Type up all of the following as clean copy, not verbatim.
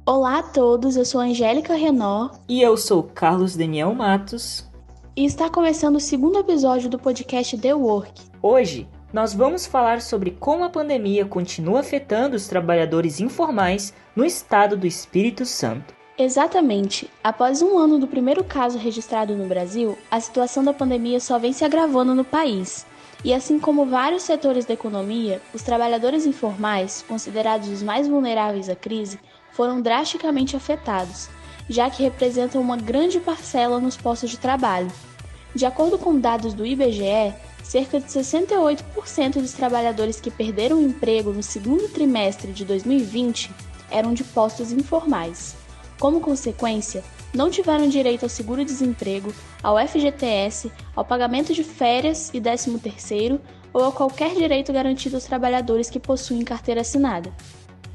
Olá a todos, eu sou Angélica Renó E eu sou Carlos Daniel Matos. e está começando o segundo episódio do podcast The Work. Hoje nós vamos falar sobre como a pandemia continua afetando os trabalhadores informais no estado do Espírito Santo. Exatamente, após um ano do primeiro caso registrado no Brasil, a situação da pandemia só vem se agravando no país. E assim como vários setores da economia, os trabalhadores informais, considerados os mais vulneráveis à crise, foram drasticamente afetados, já que representam uma grande parcela nos postos de trabalho. De acordo com dados do IBGE, cerca de 68% dos trabalhadores que perderam o emprego no segundo trimestre de 2020 eram de postos informais. Como consequência, não tiveram direito ao seguro-desemprego, ao FGTS, ao pagamento de férias e 13º ou a qualquer direito garantido aos trabalhadores que possuem carteira assinada.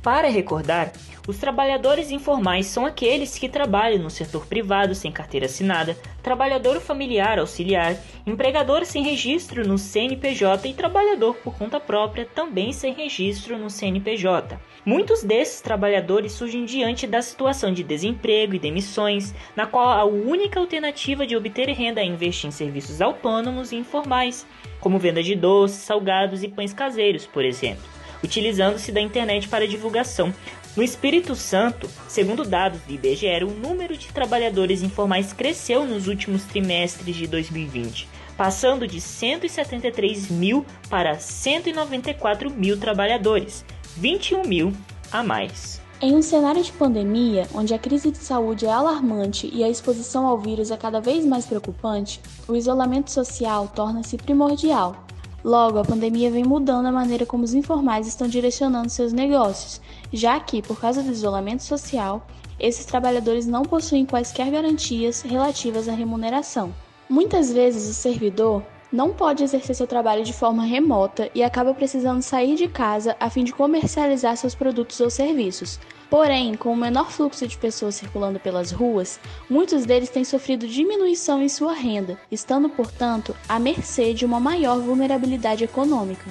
Para recordar, os trabalhadores informais são aqueles que trabalham no setor privado sem carteira assinada, trabalhador familiar auxiliar, empregador sem registro no CNPJ e trabalhador por conta própria também sem registro no CNPJ. Muitos desses trabalhadores surgem diante da situação de desemprego e demissões, na qual a única alternativa de obter renda é investir em serviços autônomos e informais, como venda de doces, salgados e pães caseiros, por exemplo, utilizando-se da internet para divulgação. No Espírito Santo, segundo dados do IBGE, o número de trabalhadores informais cresceu nos últimos trimestres de 2020, passando de 173 mil para 194 mil trabalhadores, 21 mil a mais. Em um cenário de pandemia, onde a crise de saúde é alarmante e a exposição ao vírus é cada vez mais preocupante, o isolamento social torna-se primordial. Logo, a pandemia vem mudando a maneira como os informais estão direcionando seus negócios, já que, por causa do isolamento social, esses trabalhadores não possuem quaisquer garantias relativas à remuneração. Muitas vezes o servidor não pode exercer seu trabalho de forma remota e acaba precisando sair de casa a fim de comercializar seus produtos ou serviços. Porém, com o menor fluxo de pessoas circulando pelas ruas, muitos deles têm sofrido diminuição em sua renda, estando, portanto, à mercê de uma maior vulnerabilidade econômica.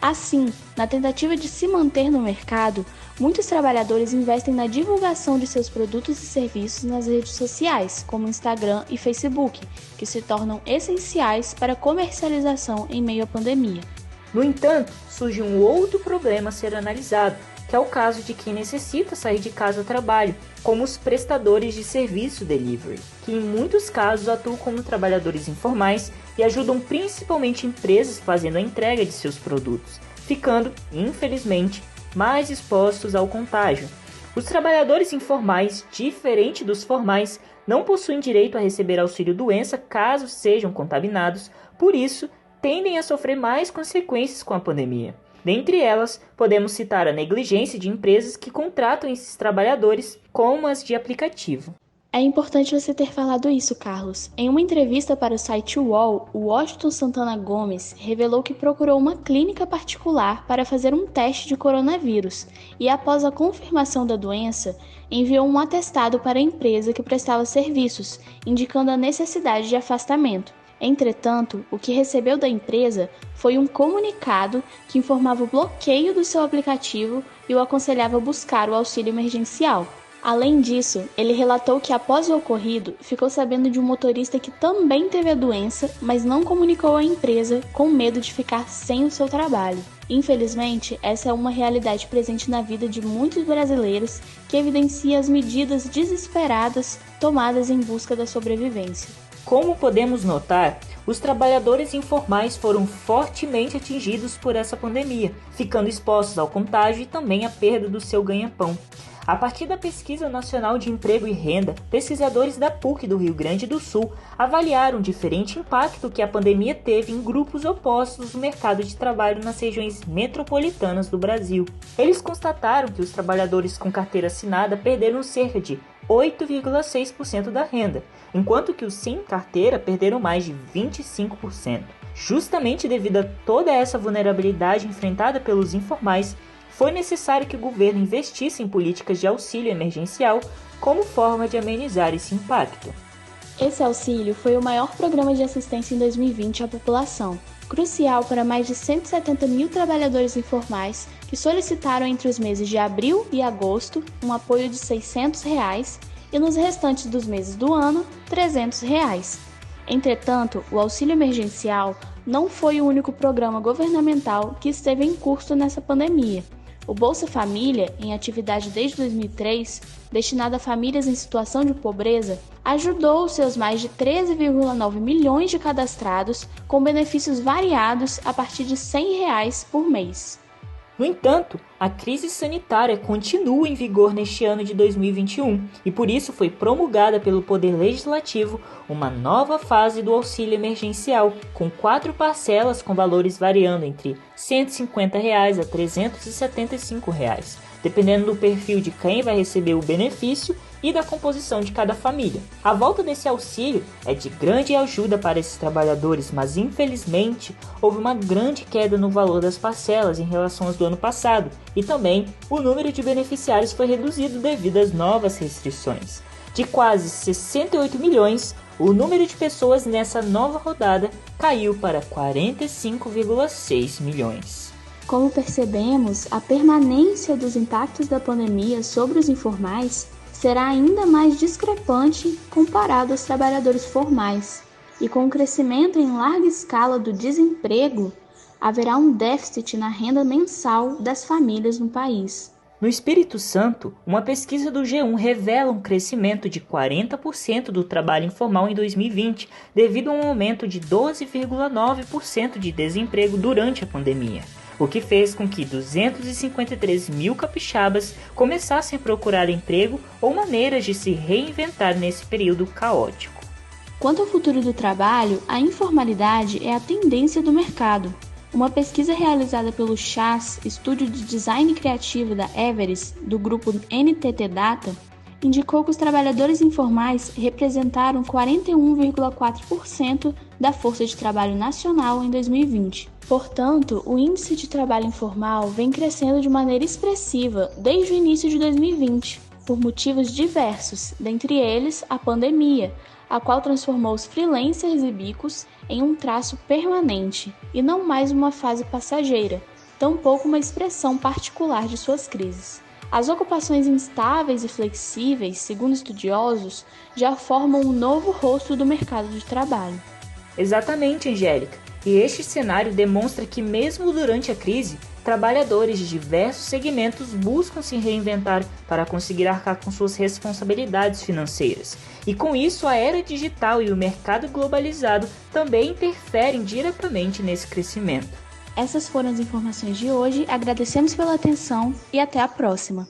Assim, na tentativa de se manter no mercado, muitos trabalhadores investem na divulgação de seus produtos e serviços nas redes sociais, como Instagram e Facebook, que se tornam essenciais para a comercialização em meio à pandemia. No entanto, surge um outro problema a ser analisado, que é o caso de quem necessita sair de casa a trabalho, como os prestadores de serviço delivery, que em muitos casos atuam como trabalhadores informais e ajudam principalmente empresas fazendo a entrega de seus produtos, ficando, infelizmente, mais expostos ao contágio. Os trabalhadores informais, diferente dos formais, não possuem direito a receber auxílio-doença caso sejam contaminados, por isso, tendem a sofrer mais consequências com a pandemia. Dentre elas, podemos citar a negligência de empresas que contratam esses trabalhadores, como as de aplicativo. É importante você ter falado isso, Carlos. Em uma entrevista para o site UOL, o Washington Santana Gomes revelou que procurou uma clínica particular para fazer um teste de coronavírus e, após a confirmação da doença, enviou um atestado para a empresa que prestava serviços, indicando a necessidade de afastamento. Entretanto, o que recebeu da empresa foi um comunicado que informava o bloqueio do seu aplicativo e o aconselhava a buscar o auxílio emergencial. Além disso, ele relatou que após o ocorrido, ficou sabendo de um motorista que também teve a doença, mas não comunicou à empresa com medo de ficar sem o seu trabalho. Infelizmente, essa é uma realidade presente na vida de muitos brasileiros que evidencia as medidas desesperadas tomadas em busca da sobrevivência. Como podemos notar, os trabalhadores informais foram fortemente atingidos por essa pandemia, ficando expostos ao contágio e também à perda do seu ganha-pão. A partir da Pesquisa Nacional de Emprego e Renda, pesquisadores da PUC do Rio Grande do Sul avaliaram o diferente impacto que a pandemia teve em grupos opostos no mercado de trabalho nas regiões metropolitanas do Brasil. Eles constataram que os trabalhadores com carteira assinada perderam cerca de 8,6% da renda, enquanto que os sem carteira perderam mais de 25%. Justamente devido a toda essa vulnerabilidade enfrentada pelos informais, foi necessário que o governo investisse em políticas de auxílio emergencial como forma de amenizar esse impacto. Esse auxílio foi o maior programa de assistência em 2020 à população, crucial para mais de 170 mil trabalhadores informais que solicitaram entre os meses de abril e agosto um apoio de R$ 600 e nos restantes dos meses do ano, R$ 300. Entretanto, o auxílio emergencial não foi o único programa governamental que esteve em curso nessa pandemia. O Bolsa Família, em atividade desde 2003, destinado a famílias em situação de pobreza, ajudou seus mais de 13,9 milhões de cadastrados com benefícios variados a partir de R$ 100 por mês. No entanto, a crise sanitária continua em vigor neste ano de 2021 e por isso foi promulgada pelo Poder Legislativo uma nova fase do auxílio emergencial, com 4 parcelas com valores variando entre R$ 150 a R$ 375, dependendo do perfil de quem vai receber o benefício e da composição de cada família. A volta desse auxílio é de grande ajuda para esses trabalhadores, mas infelizmente houve uma grande queda no valor das parcelas em relação às do ano passado e também o número de beneficiários foi reduzido devido às novas restrições. De quase 68 milhões, o número de pessoas nessa nova rodada caiu para 45,6 milhões. Como percebemos, a permanência dos impactos da pandemia sobre os informais será ainda mais discrepante comparado aos trabalhadores formais, e com o crescimento em larga escala do desemprego, haverá um déficit na renda mensal das famílias no país. No Espírito Santo, uma pesquisa do G1 revela um crescimento de 40% do trabalho informal em 2020, devido a um aumento de 12,9% de desemprego durante a pandemia, o que fez com que 253 mil capixabas começassem a procurar emprego ou maneiras de se reinventar nesse período caótico. Quanto ao futuro do trabalho, a informalidade é a tendência do mercado. Uma pesquisa realizada pelo CHAS, Estúdio de Design Criativo da Everest, do grupo NTT Data, indicou que os trabalhadores informais representaram 41,4% da força de trabalho nacional em 2020. Portanto, o índice de trabalho informal vem crescendo de maneira expressiva desde o início de 2020, por motivos diversos, dentre eles a pandemia, a qual transformou os freelancers e bicos em um traço permanente e não mais uma fase passageira, tampouco uma expressão particular de suas crises. As ocupações instáveis e flexíveis, segundo estudiosos, já formam um novo rosto do mercado de trabalho. Exatamente, Angélica. E este cenário demonstra que mesmo durante a crise, trabalhadores de diversos segmentos buscam se reinventar para conseguir arcar com suas responsabilidades financeiras. E com isso, a era digital e o mercado globalizado também interferem diretamente nesse crescimento. Essas foram as informações de hoje, agradecemos pela atenção e até a próxima!